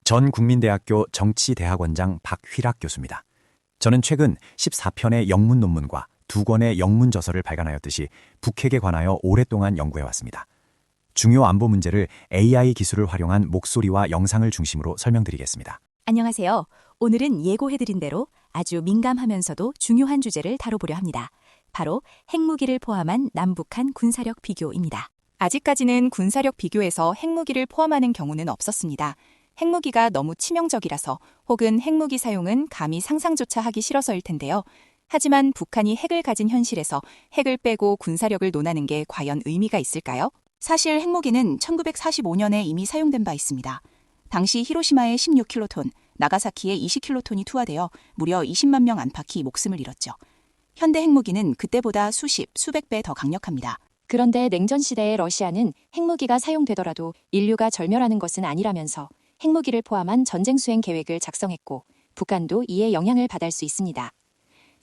전 국민대학교 정치대학원장 박휘락 교수입니다. 저는 최근 14편의 영문 논문과 2권의 영문 저서를 발간하였듯이 북핵에 관하여 오랫동안 연구해왔습니다. 중요 안보 문제를 AI 기술을 활용한 목소리와 영상을 중심으로 설명드리겠습니다. 안녕하세요. 오늘은 예고해드린 대로 아주 민감하면서도 중요한 주제를 다뤄보려 합니다. 바로 핵무기를 포함한 남북한 군사력 비교입니다. 아직까지는 군사력 비교에서 핵무기를 포함하는 경우는 없었습니다. 핵무기가 너무 치명적이라서 혹은 핵무기 사용은 감히 상상조차 하기 싫어서일 텐데요. 하지만 북한이 핵을 가진 현실에서 핵을 빼고 군사력을 논하는 게 과연 의미가 있을까요? 사실 핵무기는 1945년에 이미 사용된 바 있습니다. 당시 히로시마에 16킬로톤, 나가사키에 20킬로톤이 투하되어 무려 20만 명 안팎이 목숨을 잃었죠. 현대 핵무기는 그때보다 수십, 수백 배 더 강력합니다. 그런데 냉전 시대의 러시아는 핵무기가 사용되더라도 인류가 절멸하는 것은 아니라면서 핵무기를 포함한 전쟁 수행 계획을 작성했고 북한도 이에 영향을 받을 수 있습니다.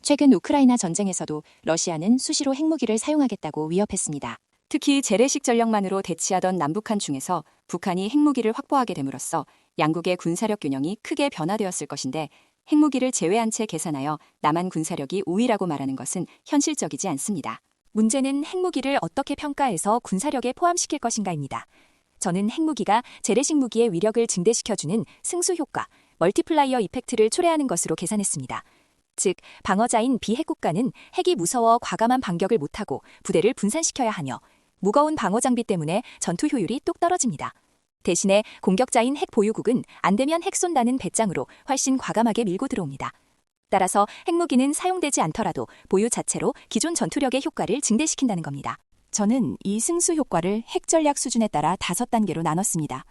최근 우크라이나 전쟁에서도 러시아는 수시로 핵무기를 사용하겠다고 위협했습니다. 특히 재래식 전력만으로 대치하던 남북한 중에서 북한이 핵무기를 확보하게 됨으로써 양국의 군사력 균형이 크게 변화되었을 것인데 핵무기를 제외한 채 계산하여 남한 군사력이 우위라고 말하는 것은 현실적이지 않습니다. 문제는 핵무기를 어떻게 평가해서 군사력에 포함시킬 것인가입니다. 저는 핵무기가 재래식 무기의 위력을 증대시켜주는 승수 효과, 멀티플라이어 이펙트를 초래하는 것으로 계산했습니다. 즉, 방어자인 비핵 국가는 핵이 무서워 과감한 반격을 못하고 부대를 분산시켜야 하며 무거운 방어 장비 때문에 전투 효율이 뚝 떨어집니다. 대신에 공격자인 핵 보유국은 안되면 핵 쏜다는 배짱으로 훨씬 과감하게 밀고 들어옵니다. 따라서 핵무기는 사용되지 않더라도 보유 자체로 기존 전투력의 효과를 증대시킨다는 겁니다. 저는 이 승수 효과를 핵 전략 수준에 따라 5단계로 나눴습니다.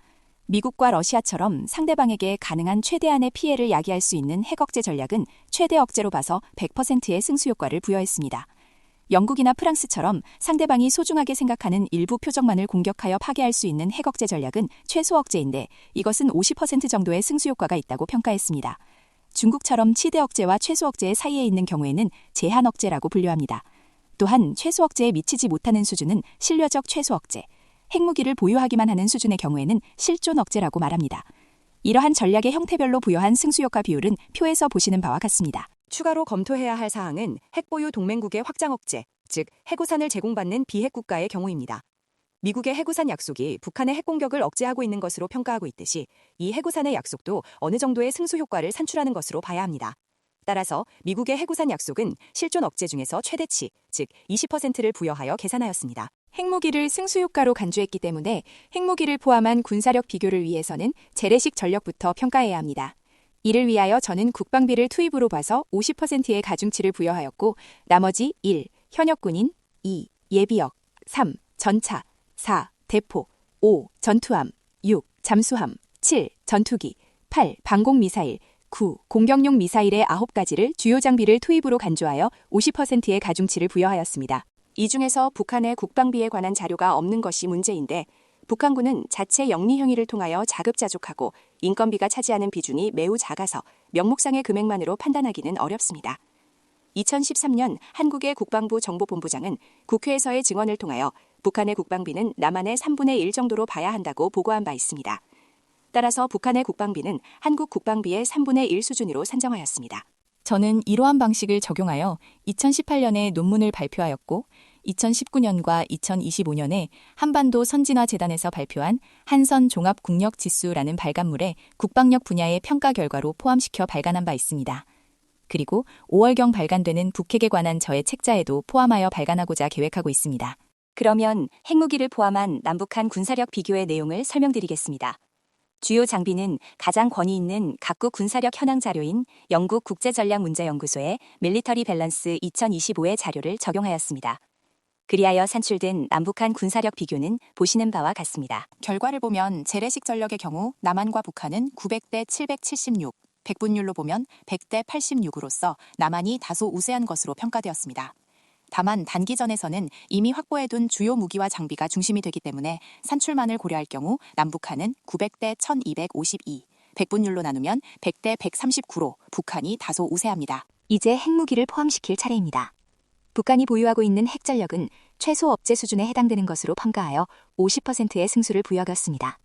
미국과 러시아처럼 상대방에게 가능한 최대한의 피해를 야기할 수 있는 핵 억제 전략은 최대 억제로 봐서 100%의 승수 효과를 부여했습니다. 영국이나 프랑스처럼 상대방이 소중하게 생각하는 일부 표적만을 공격하여 파괴할 수 있는 핵 억제 전략은 최소 억제인데 이것은 50% 정도의 승수 효과가 있다고 평가했습니다. 중국처럼 치대 억제와 최소 억제 사이에 있는 경우에는 제한 억제라고 분류합니다. 또한 최소 억제에 미치지 못하는 수준은 신뢰적 최소 억제, 핵무기를 보유하기만 하는 수준의 경우에는 실존 억제라고 말합니다. 이러한 전략의 형태별로 부여한 승수효과 비율은 표에서 보시는 바와 같습니다. 추가로 검토해야 할 사항은 핵보유 동맹국의 확장 억제, 즉 해구산을 제공받는 비핵 국가의 경우입니다. 미국의 해구산 약속이 북한의 핵공격을 억제하고 있는 것으로 평가하고 있듯이 이 해구산의 약속도 어느 정도의 승수 효과를 산출하는 것으로 봐야 합니다. 따라서 미국의 해구산 약속은 실존 억제 중에서 최대치, 즉 20%를 부여하여 계산하였습니다. 핵무기를 승수 효과로 간주했기 때문에 핵무기를 포함한 군사력 비교를 위해서는 재래식 전력부터 평가해야 합니다. 이를 위하여 저는 국방비를 투입으로 봐서 50%의 가중치를 부여하였고 나머지 1. 현역군인, 2. 예비역, 3. 전차, 4. 대포, 5. 전투함, 6. 잠수함, 7. 전투기, 8. 방공미사일, 9. 공격용 미사일의 9가지를 주요 장비를 투입으로 간주하여 50%의 가중치를 부여하였습니다. 이 중에서 북한의 국방비에 관한 자료가 없는 것이 문제인데 북한군은 자체 영리 행위를 통하여 자급자족하고 인건비가 차지하는 비중이 매우 작아서 명목상의 금액만으로 판단하기는 어렵습니다. 2013년 한국의 국방부 정보본부장은 국회에서의 증언을 통하여 북한의 국방비는 남한의 3분의 1 정도로 봐야 한다고 보고한 바 있습니다. 따라서 북한의 국방비는 한국 국방비의 3분의 1 수준으로 산정하였습니다. 저는 이러한 방식을 적용하여 2018년에 논문을 발표하였고 2019년과 2025년에 한반도 선진화재단에서 발표한 한선 종합국력지수라는 발간물에 국방력 분야의 평가 결과로 포함시켜 발간한 바 있습니다. 그리고 5월경 발간되는 북핵에 관한 저의 책자에도 포함하여 발간하고자 계획하고 있습니다. 그러면 핵무기를 포함한 남북한 군사력 비교의 내용을 설명드리겠습니다. 주요 장비는 가장 권위 있는 각국 군사력 현황 자료인 영국 국제전략문제연구소의 밀리터리 밸런스 2025의 자료를 적용하였습니다. 그리하여 산출된 남북한 군사력 비교는 보시는 바와 같습니다. 결과를 보면 재래식 전력의 경우 남한과 북한은 900대 776, 백분율로 보면 100대 86으로서 남한이 다소 우세한 것으로 평가되었습니다. 다만 단기전에서는 이미 확보해둔 주요 무기와 장비가 중심이 되기 때문에 산출만을 고려할 경우 남북한은 900대 1252, 백분율로 나누면 100대 139로 북한이 다소 우세합니다. 이제 핵무기를 포함시킬 차례입니다. 북한이 보유하고 있는 핵전력은 최소 억제 수준에 해당되는 것으로 평가하여 50%의 승수를 부여하였습니다.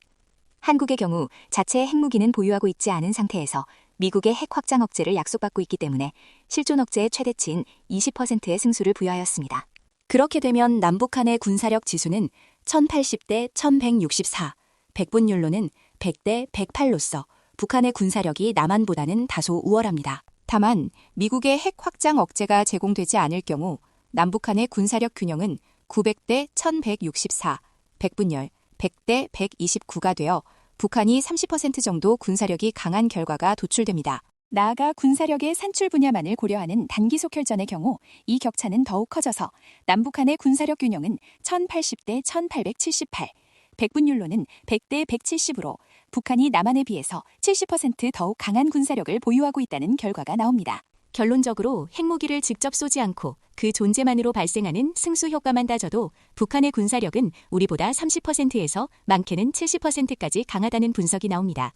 한국의 경우 자체의 핵무기는 보유하고 있지 않은 상태에서 미국의 핵 확장 억제를 약속받고 있기 때문에 실존 억제의 최대치인 20%의 승수를 부여하였습니다. 그렇게 되면 남북한의 군사력 지수는 1080대 1164, 백분율로는 100대 108로서 북한의 군사력이 남한보다는 다소 우월합니다. 다만 미국의 핵 확장 억제가 제공되지 않을 경우 남북한의 군사력 균형은 900대 1164, 백분열 100대 129가 되어 북한이 30% 정도 군사력이 강한 결과가 도출됩니다. 나아가 군사력의 산출 분야만을 고려하는 단기속 혈전의 경우 이 격차는 더욱 커져서 남북한의 군사력 균형은 1080대 1878, 백분율로는 100대 170으로 북한이 남한에 비해서 70% 더욱 강한 군사력을 보유하고 있다는 결과가 나옵니다. 결론적으로 핵무기를 직접 쏘지 않고 그 존재만으로 발생하는 승수 효과만 따져도 북한의 군사력은 우리보다 30%에서 많게는 70%까지 강하다는 분석이 나옵니다.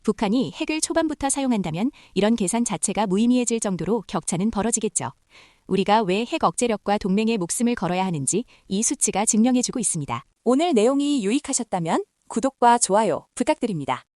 북한이 핵을 초반부터 사용한다면 이런 계산 자체가 무의미해질 정도로 격차는 벌어지겠죠. 우리가 왜 핵 억제력과 동맹의 목숨을 걸어야 하는지 이 수치가 증명해주고 있습니다. 오늘 내용이 유익하셨다면 구독과 좋아요 부탁드립니다.